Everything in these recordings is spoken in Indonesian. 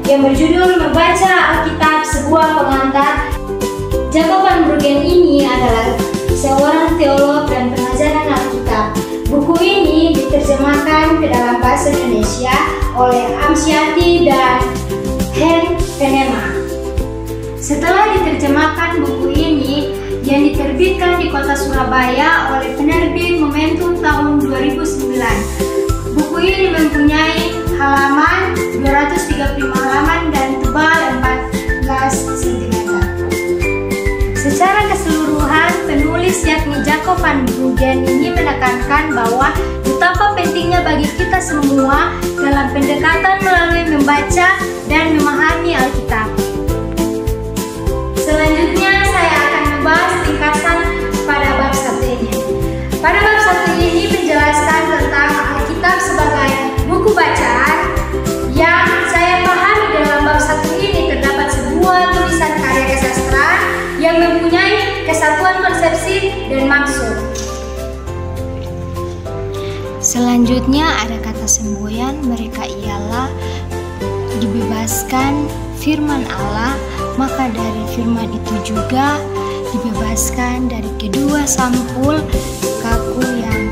yang berjudul Membaca Alkitab Sebuah Pengantar. Jacob van Bruggen ini adalah seorang teolog dan pengajaran Alkitab. Buku ini diterjemahkan ke dalam bahasa Indonesia oleh Amsyati dan Hen Venema. Setelah diterjemahkan buku ini yang diterbitkan di kota Surabaya oleh penerbit Momentum tahun 2009. Buku ini mempunyai halaman 235 halaman dan tebal 14 cm. Secara keseluruhan, penulis yakni Jacob van Bruggen ini menekankan bahwa betapa pentingnya bagi kita semua dalam pendekatan melalui membaca dan memahami Alkitab. Selanjutnya saya akan membahas ringkasan pada bab 1 ini. Pada bab 1 ini menjelaskan tentang Alkitab sebagai buku bacaan. Yang saya pahami dalam bab 1 ini terdapat sebuah tulisan karya sastra yang mempunyai kesatuan konsepsi dan maksud. Selanjutnya ada kata semboyan, mereka ialah dibebaskan firman Allah, maka dari firman itu juga dibebaskan dari kedua sampul kaku yang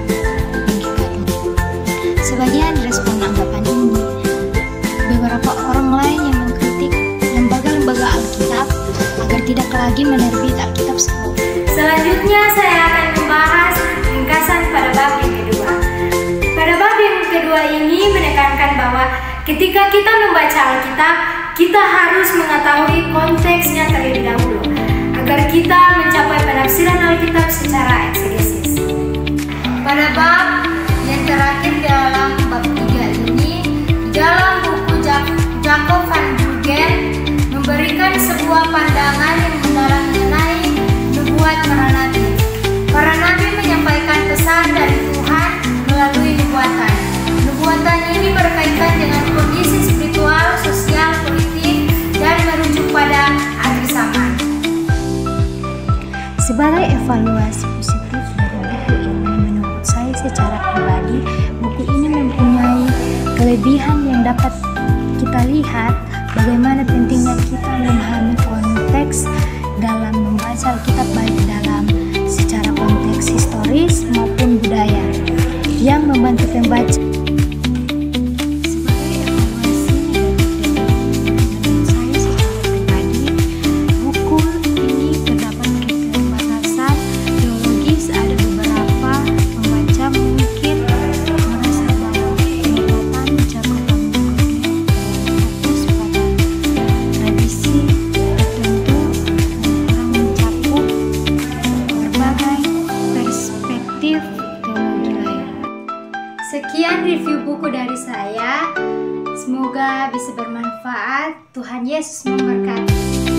mengikatnya. Sebagian respon anggapan ini, beberapa orang lain yang mengkritik lembaga-lembaga Alkitab agar tidak lagi menerbit Alkitab sekolah. Selanjutnya saya akan membahas ringkasan pada bab yang kedua. Pada bab yang kedua ini menekankan bahwa ketika kita membaca Alkitab, kita harus mengetahui konteksnya terlebih dahulu agar kita mencapai penafsiran Alkitab secara eksegesis. Pada bab yang terakhir dalam bab 3 ini, dalam buku Jacob van Bruggen memberikan sebuah pandangan yang mendalam mengenai nubuat para nabi. Para nabi menyampaikan pesan dari Tuhan melalui nubuatan. Nubuatan ini berkaitan dengan kondisi spiritual, sosial, politik, dan merujuk pada akhir zaman. Sebagai evaluasi positif dari buku ini, menurut saya secara pribadi, buku ini mempunyai kelebihan yang dapat kita lihat bagaimana pentingnya kita memahami konteks dalam membaca Alkitab, baik dalam secara konteks historis maupun budaya yang membantu pembaca. Sekian review buku dari saya. Semoga bisa bermanfaat. Tuhan Yesus memberkati.